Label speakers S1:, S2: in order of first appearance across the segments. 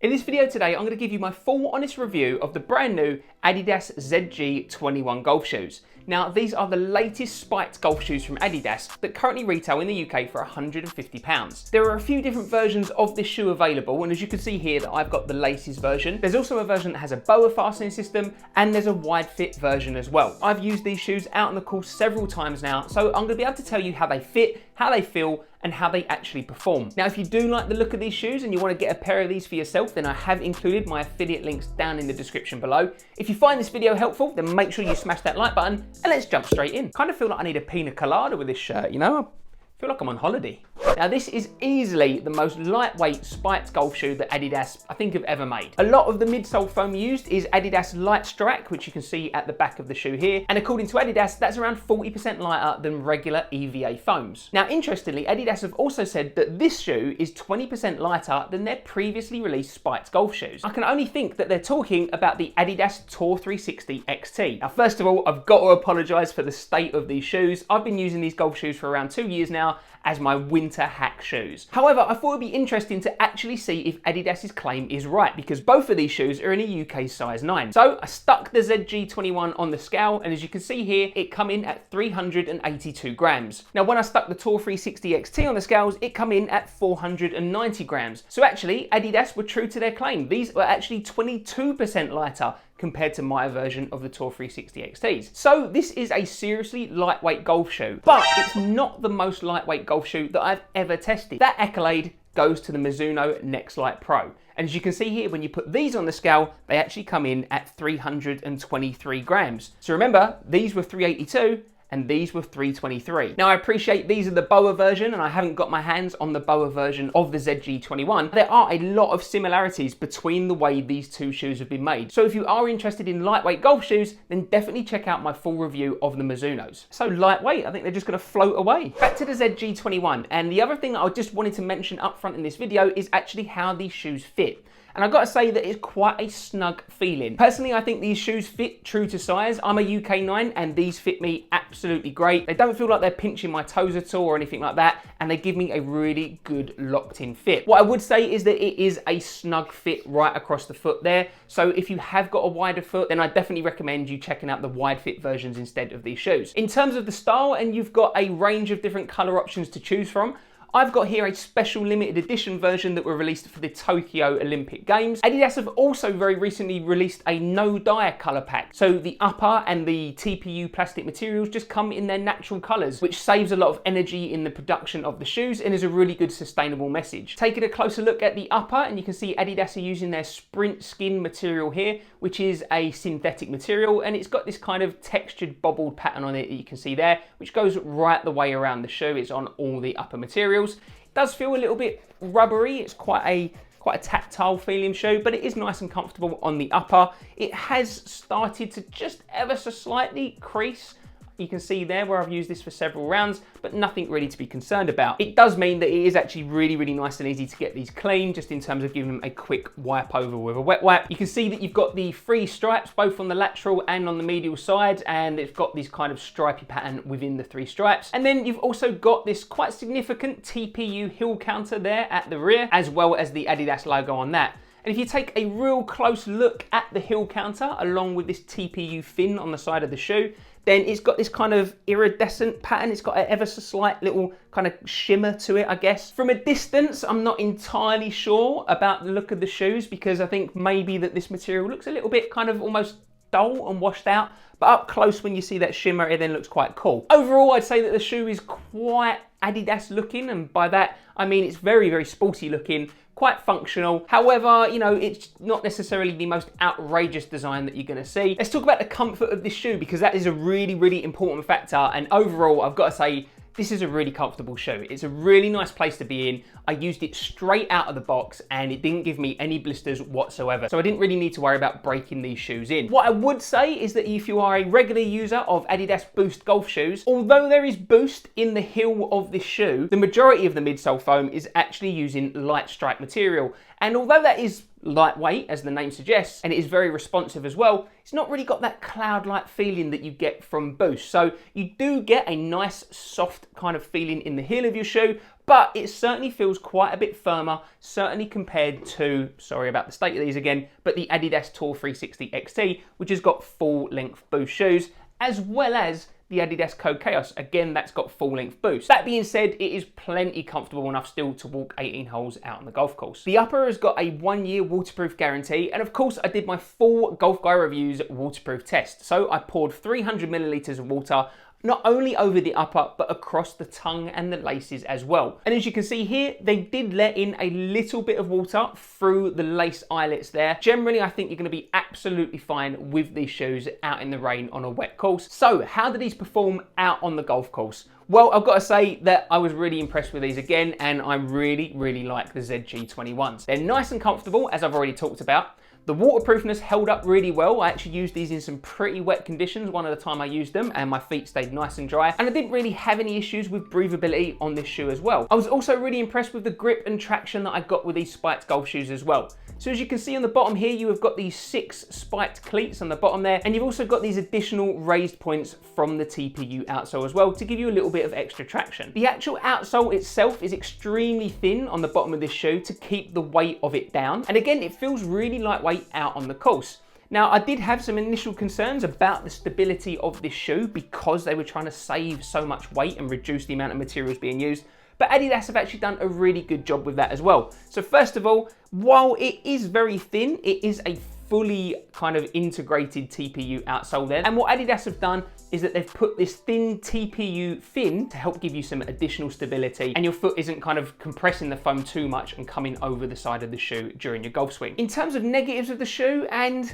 S1: In this video today, I'm going to give you my full honest review of the brand new Adidas ZG21 golf shoes. Now, these are the latest spiked golf shoes from Adidas that currently retail in the UK for £150. There are a few different versions of this shoe available, and as you can see here that I've got the latest version. There's also a version that has a boa fastening system, and there's a wide fit version as well. I've used these shoes out on the course several times now, so I'm going to be able to tell you how they fit, how they feel, and how they actually perform. Now, if you do like the look of these shoes and you want to get a pair of these for yourself, then I have included my affiliate links down in the description below. If you find this video helpful, then make sure you smash that like button and let's jump straight in. Kind of feel like I need a pina colada with this shirt, you know? I feel like I'm on holiday. Now, this is easily the most lightweight spiked golf shoe that Adidas, I think, have ever made. A lot of the midsole foam used is Adidas Light Strike, which you can see at the back of the shoe here. And according to Adidas, that's around 40% lighter than regular EVA foams. Now, interestingly, Adidas have also said that this shoe is 20% lighter than their previously released spiked golf shoes. I can only think that they're talking about the Adidas Tour 360 XT. Now, first of all, I've got to apologise for the state of these shoes. I've been using these golf shoes for around 2 years now as my winter hack shoes. However, I thought it'd be interesting to actually see if Adidas's claim is right, because both of these shoes are in a UK size 9. So I stuck the ZG21 on the scale, and as you can see here, it come in at 382 grams. Now, when I stuck the Tour 360 XT on the scales, it come in at 490 grams. So actually, Adidas were true to their claim. These were actually 22% lighter compared to my version of the Tour 360 XTs. So this is a seriously lightweight golf shoe, but it's not the most lightweight golf shoe that I've ever tested. That accolade goes to the Mizuno Nexlite Pro. And as you can see here, when you put these on the scale, they actually come in at 323 grams. So remember, these were 382, and these were 323. Now, I appreciate these are the boa version, and I haven't got my hands on the boa version of the ZG21. There are a lot of similarities between the way these two shoes have been made. So if you are interested in lightweight golf shoes, then definitely check out my full review of the Mizunos. So lightweight, I think they're just gonna float away. Back to the ZG21, and the other thing that I just wanted to mention up front in this video is actually how these shoes fit. And I've got to say that it's quite a snug feeling. Personally, I think these shoes fit true to size. I'm a UK 9 and these fit me absolutely great. They don't feel like they're pinching my toes at all or anything like that, and they give me a really good locked in fit. What I would say is that it is a snug fit right across the foot there. So if you have got a wider foot, then I definitely recommend you checking out the wide fit versions instead of these shoes. In terms of the style, and you've got a range of different color options to choose from, I've got here a special limited edition version that were released for the Tokyo Olympic Games. Adidas have also very recently released a no-dye colour pack. So the upper and the TPU plastic materials just come in their natural colours, which saves a lot of energy in the production of the shoes and is a really good sustainable message. Taking a closer look at the upper, and you can see Adidas are using their Sprint Skin material here, which is a synthetic material, and it's got this kind of textured bobbled pattern on it that you can see there, which goes right the way around the shoe. It's on all the upper materials. It does feel a little bit rubbery. It's quite a tactile feeling shoe, but it is nice and comfortable on the upper. It has started to just ever so slightly crease. You can see there where I've used this for several rounds, but nothing really to be concerned about. It does mean that it is actually really, really nice and easy to get these clean, just in terms of giving them a quick wipe over with a wet wipe. You can see that you've got the 3 stripes, both on the lateral and on the medial side, and it's got this kind of stripy pattern within the 3 stripes. And then you've also got this quite significant TPU heel counter there at the rear, as well as the Adidas logo on that. And if you take a real close look at the heel counter, along with this TPU fin on the side of the shoe, then it's got this kind of iridescent pattern. It's got an ever so slight little kind of shimmer to it, I guess. From a distance, I'm not entirely sure about the look of the shoes, because I think maybe that this material looks a little bit kind of almost dull and washed out. But up close, when you see that shimmer, it then looks quite cool. Overall, I'd say that the shoe is quite Adidas looking, and by that, I mean it's very, very sporty looking, quite functional. However, you know, it's not necessarily the most outrageous design that you're gonna see. Let's talk about the comfort of this shoe, because that is a really, really important factor. And overall, I've got to say, this is a really comfortable shoe. It's a really nice place to be in. I used it straight out of the box and it didn't give me any blisters whatsoever. So I didn't really need to worry about breaking these shoes in. What I would say is that if you are a regular user of Adidas Boost golf shoes, although there is Boost in the heel of this shoe, the majority of the midsole foam is actually using light strike material. And although that is lightweight, as the name suggests, and it is very responsive as well. It's not really got that cloud-like feeling that you get from Boost. So you do get a nice, soft kind of feeling in the heel of your shoe, but it certainly feels quite a bit firmer, certainly compared to, sorry about the state of these again, but the Adidas Tour 360 XT, which has got full-length Boost shoes, as well as the Adidas Code Chaos. Again, that's got full-length Boost. That being said, it is plenty comfortable enough still to walk 18 holes out on the golf course. The upper has got a 1-year waterproof guarantee, and of course, I did my full Golf Guy Reviews waterproof test. So I poured 300 millilitres of water not only over the upper, but across the tongue and the laces as well. And as you can see here, they did let in a little bit of water through the lace eyelets there. Generally, I think you're gonna be absolutely fine with these shoes out in the rain on a wet course. So how do these perform out on the golf course? Well, I've got to say that I was really impressed with these again, and I really like the ZG21s. They're nice and comfortable, as I've already talked about. The waterproofness held up really well. I actually used these in some pretty wet conditions one of the time I used them, and my feet stayed nice and dry. And I didn't really have any issues with breathability on this shoe as well. I was also really impressed with the grip and traction that I got with these spiked golf shoes as well. So as you can see on the bottom here, you have got these 6 spiked cleats on the bottom there, and you've also got these additional raised points from the TPU outsole as well to give you a little bit of extra traction. The actual outsole itself is extremely thin on the bottom of this shoe to keep the weight of it down. And again, it feels really lightweight out on the course. Now, I did have some initial concerns about the stability of this shoe because they were trying to save so much weight and reduce the amount of materials being used. But Adidas have actually done a really good job with that as well. So first of all, while it is very thin, it is a fully kind of integrated TPU outsole there. And what Adidas have done is that they've put this thin TPU fin to help give you some additional stability, and your foot isn't kind of compressing the foam too much and coming over the side of the shoe during your golf swing. In terms of negatives of the shoe, and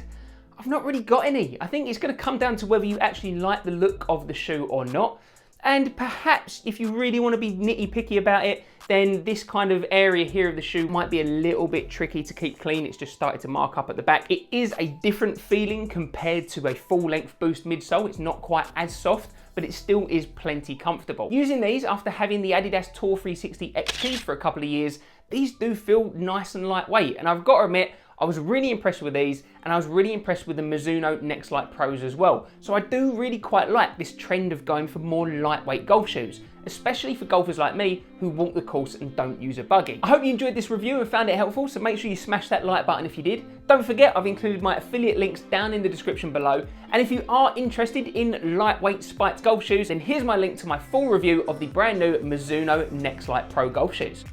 S1: I've not really got any. I think it's going to come down to whether you actually like the look of the shoe or not. And perhaps if you really want to be nitty-picky about it, then this kind of area here of the shoe might be a little bit tricky to keep clean. It's just started to mark up at the back. It is a different feeling compared to a full-length Boost midsole. It's not quite as soft, but it still is plenty comfortable. Using these after having the Adidas Tour 360 XT for a couple of years, these do feel nice and lightweight. And I've got to admit, I was really impressed with these, and I was really impressed with the Mizuno Nextlite Pros as well. So I do really quite like this trend of going for more lightweight golf shoes, especially for golfers like me who walk the course and don't use a buggy. I hope you enjoyed this review and found it helpful, so make sure you smash that like button if you did. Don't forget, I've included my affiliate links down in the description below. And if you are interested in lightweight spiked golf shoes, then here's my link to my full review of the brand new Mizuno Nextlite Pro golf shoes.